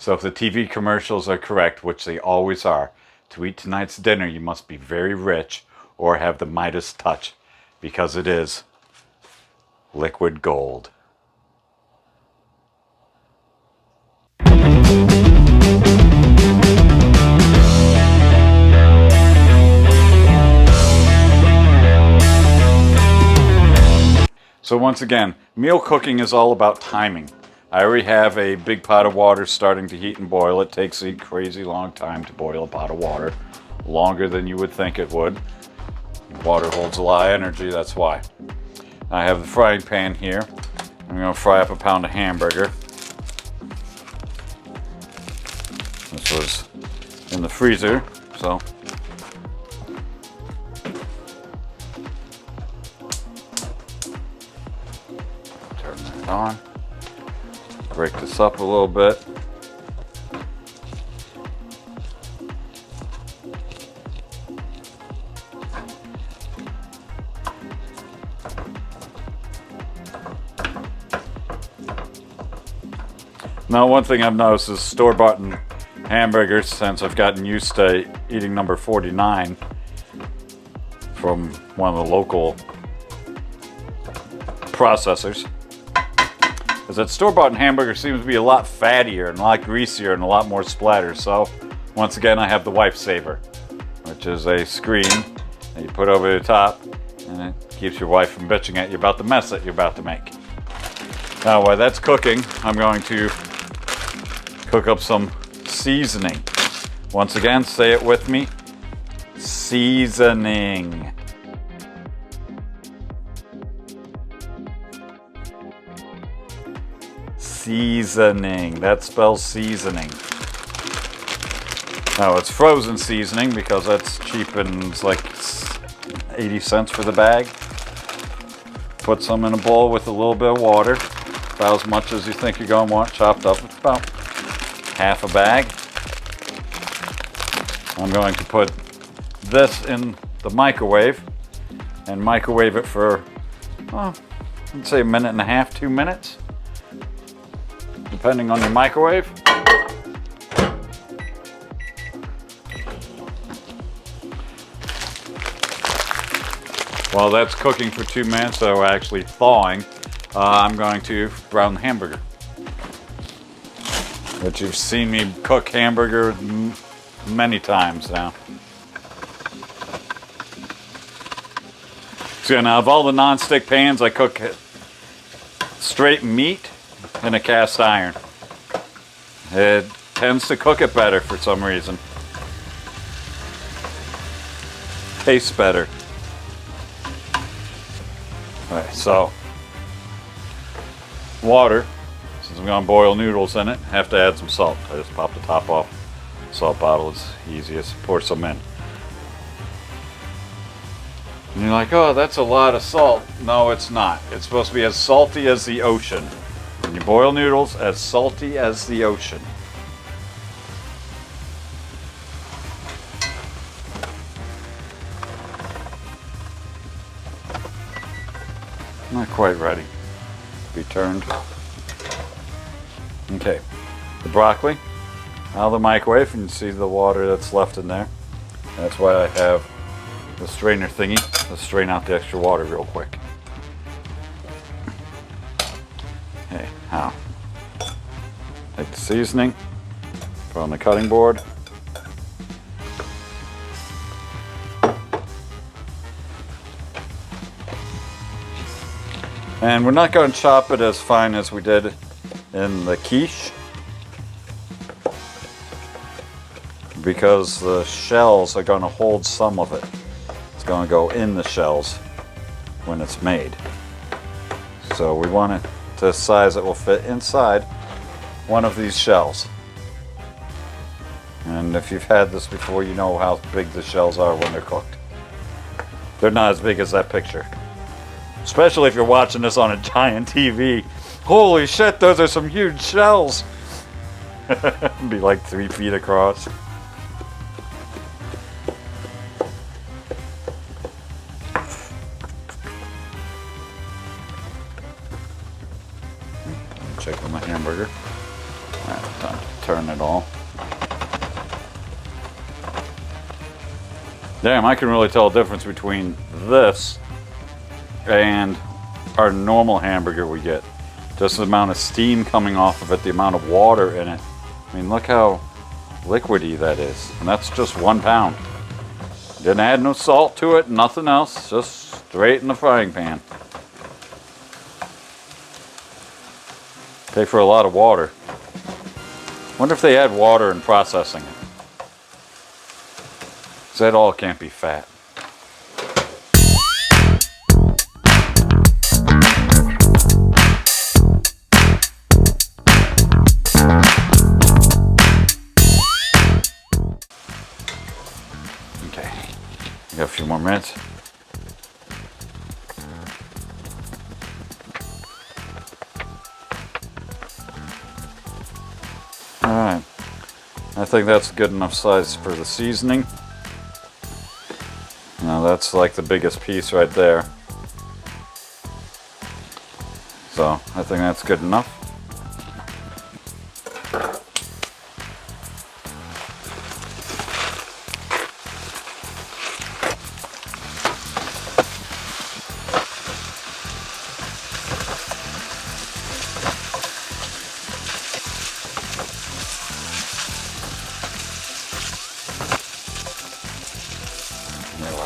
So if the TV commercials are correct, which they always are, to eat tonight's dinner you must be very rich or have the Midas touch, because it is liquid gold. So once again, meal cooking is all about timing. I already have a big pot of water starting to heat and boil. It takes a crazy long time to boil a pot of water. Longer than you would think it would. Water holds a lot of energy, that's why. I have the frying pan here. I'm going to fry up a pound of hamburger. This was in the freezer, so turn that on. Break this up a little bit. Now, one thing I've noticed is store-bought hamburgers, since I've gotten used to eating number 49 from one of the local processors, is that store-bought hamburger seems to be a lot fattier and a lot greasier and a lot more splatter. So once again, I have the Wife Saver, which is a screen that you put over the top, and it keeps your wife from bitching at you about the mess that you're about to make. Now, while that's cooking, I'm going to cook up some seasoning. Once again, say it with me. Seasoning. Seasoning. That spells seasoning. Now, it's frozen seasoning because that's cheap and it's like 80 cents for the bag. Put some in a bowl with a little bit of water. About as much as you think you're going to want chopped up. It's about half a bag. I'm going to put this in the microwave and microwave it for, well, I'd say a minute and a half, 2 minutes, depending on your microwave. While that's cooking for 2 minutes, so actually thawing, I'm going to brown the hamburger. Which you've seen me cook hamburger many times now. So now, of all the non-stick pans, I cook straight meat in a cast iron. It tends to cook it better for some reason. Tastes better. Alright, so water. Since I'm going to boil noodles in it, I have to add some salt. I just pop the top off the salt bottle. It's easiest. Pour some in. And you're like, oh, that's a lot of salt. No, it's not. It's supposed to be as salty as the ocean. When you boil noodles, as salty as the ocean. Not quite ready to be turned. Okay, the broccoli out of the microwave, and you see the water that's left in there. That's why I have the strainer thingy to strain out the extra water real quick. Okay, now take the seasoning, put on the cutting board. And we're not going to chop it as fine as we did in the quiche, because the shells are going to hold some of it. It's going to go in the shells when it's made. So we want it to a size that will fit inside one of these shells. And if you've had this before, you know how big the shells are when they're cooked. They're not as big as that picture. Especially if you're watching this on a giant TV. Holy shit, those are some huge shells. It'd be like 3 feet across. Check on my hamburger. Alright, time to turn it all. Damn, I can really tell a difference between this and our normal hamburger we get. Just the amount of steam coming off of it, the amount of water in it. I mean, look how liquidy that is. And that's just 1 pound. Didn't add no salt to it, nothing else. Just straight in the frying pan. Take for a lot of water. Wonder if they add water in processing it. 'Cause that all can't be fat. Okay, we got a few more minutes. Alright, I think that's good enough size for the seasoning. Now that's like the biggest piece right there. So I think that's good enough.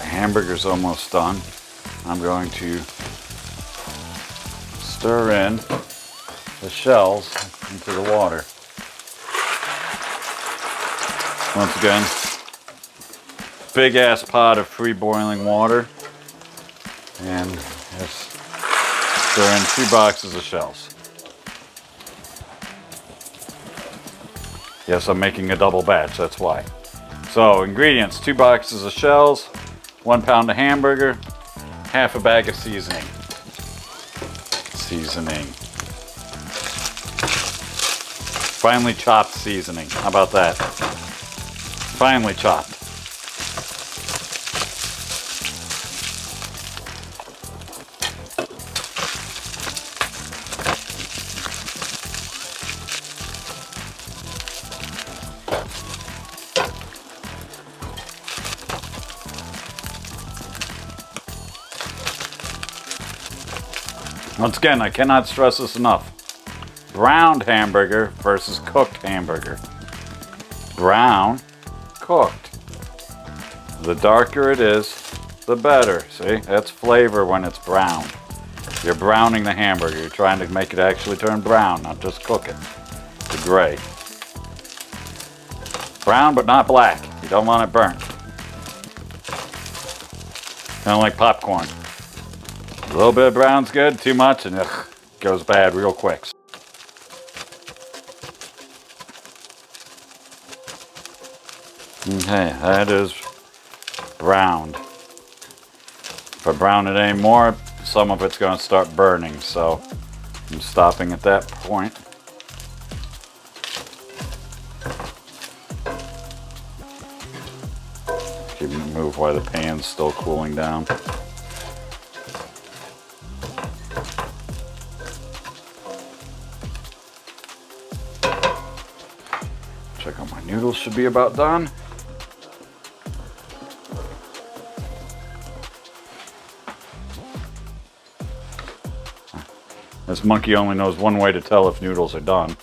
Hamburger's almost done. I'm going to stir in the shells into the water. Once again, big ass pot of free boiling water, and just stir in 2 boxes of shells. Yes, I'm making a double batch, that's why. So ingredients: 2 boxes of shells, 1 pound of hamburger, half a bag of seasoning. Finely chopped seasoning. How about that? Finely chopped. Once again, I cannot stress this enough. Browned hamburger versus cooked hamburger. Brown, cooked. The darker it is, the better. See, that's flavor when it's brown. You're browning the hamburger. You're trying to make it actually turn brown, not just cook it to gray. Brown but not black. You don't want it burnt. Kind of like popcorn. A little bit of brown's good, too much, and ugh, goes bad real quick. Okay, that is browned. If I brown it anymore, some of it's going to start burning, so I'm stopping at that point. Keep it move while the pan's still cooling down. Check out my noodles, should be about done. This monkey only knows one way to tell if noodles are done.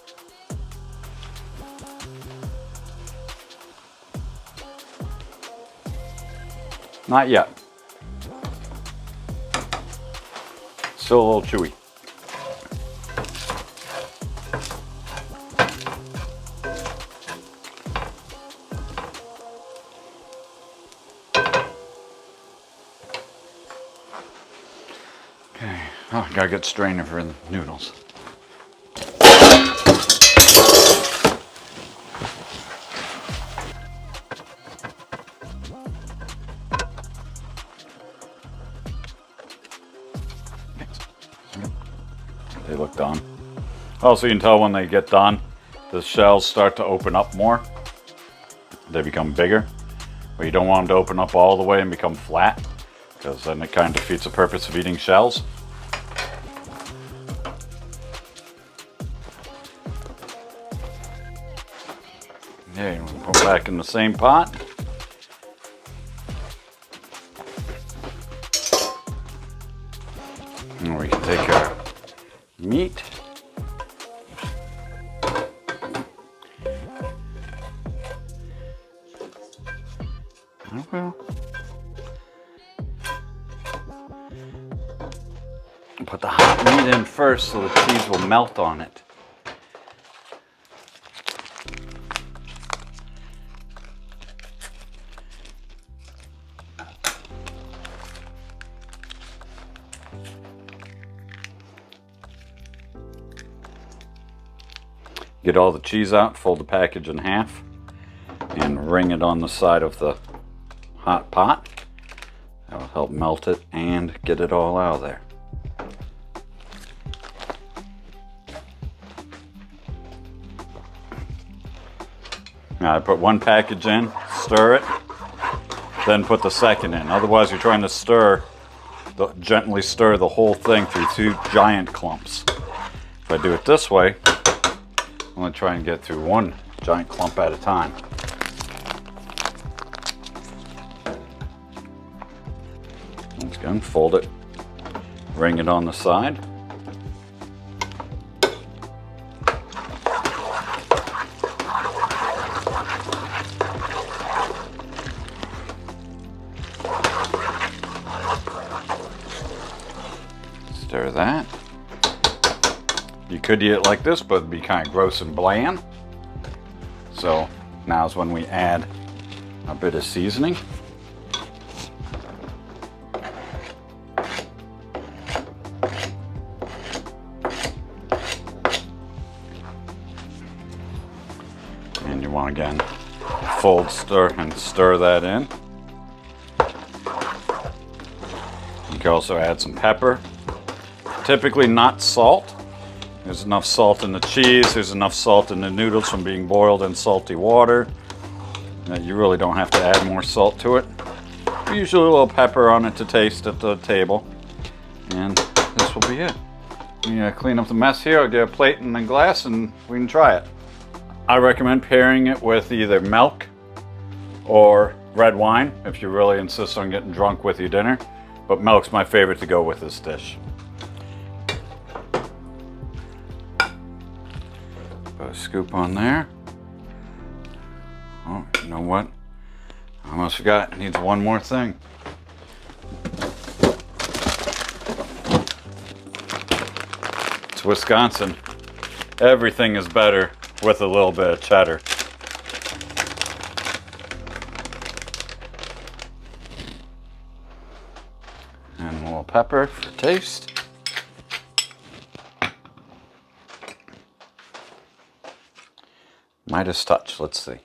Not yet. Still a little chewy. Okay, oh, I gotta get strainer for the noodles. They look done. Also, you can tell when they get done, the shells start to open up more. They become bigger. But you don't want them to open up all the way and become flat, because then it kind of defeats the purpose of eating shells. Okay, we'll put it back in the same pot. And we can take our meat. I will. Put the hot meat in first so the cheese will melt on it. Get all the cheese out, fold the package in half, and ring it on the side of the hot pot. That will help melt it and get it all out of there. Now I put one package in, stir it, then put the second in. Otherwise you're trying to gently stir the whole thing through two giant clumps. If I do it this way, I'm going to try and get through one giant clump at a time. Once again, fold it, ring it on the side. Stir that. You could eat it like this, but it'd be kind of gross and bland. So now's when we add a bit of seasoning. And you want to again fold, stir, and stir that in. You can also add some pepper. Typically not salt. There's enough salt in the cheese, there's enough salt in the noodles from being boiled in salty water. You really don't have to add more salt to it. Usually a little pepper on it to taste at the table. And this will be it. Clean up the mess here, I'll get a plate and a glass and we can try it. I recommend pairing it with either milk or red wine if you really insist on getting drunk with your dinner. But milk's my favorite to go with this dish. Put a scoop on there. Oh, you know what? I almost forgot. It needs one more thing. It's Wisconsin. Everything is better with a little bit of cheddar. And a little pepper for taste. Midas touch, let's see.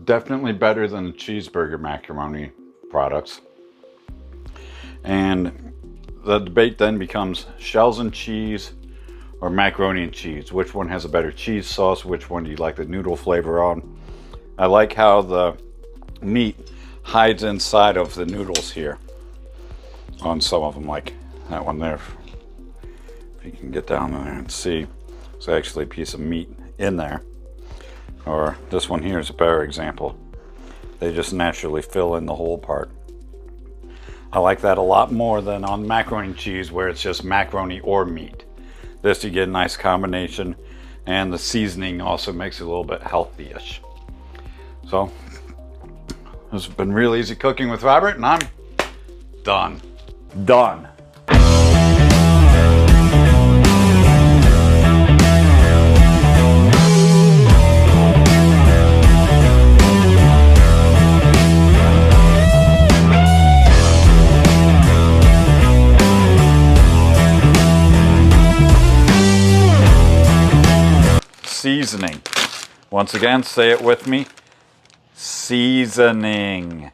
Definitely better than the cheeseburger macaroni products. And the debate then becomes shells and cheese or macaroni and cheese. Which one has a better cheese sauce? Which one do you like the noodle flavor on? I like how the meat hides inside of the noodles here on some of them, like that one there. If you can get down there and see, it's actually a piece of meat in there. Or this one here is a better example. They just naturally fill in the whole part. I like that a lot more than on macaroni and cheese where it's just macaroni or meat. This you get a nice combination, and the seasoning also makes it a little bit healthy-ish. So, this has been real easy cooking with Robert, and I'm done. Done. Seasoning. Once again, say it with me. Seasoning.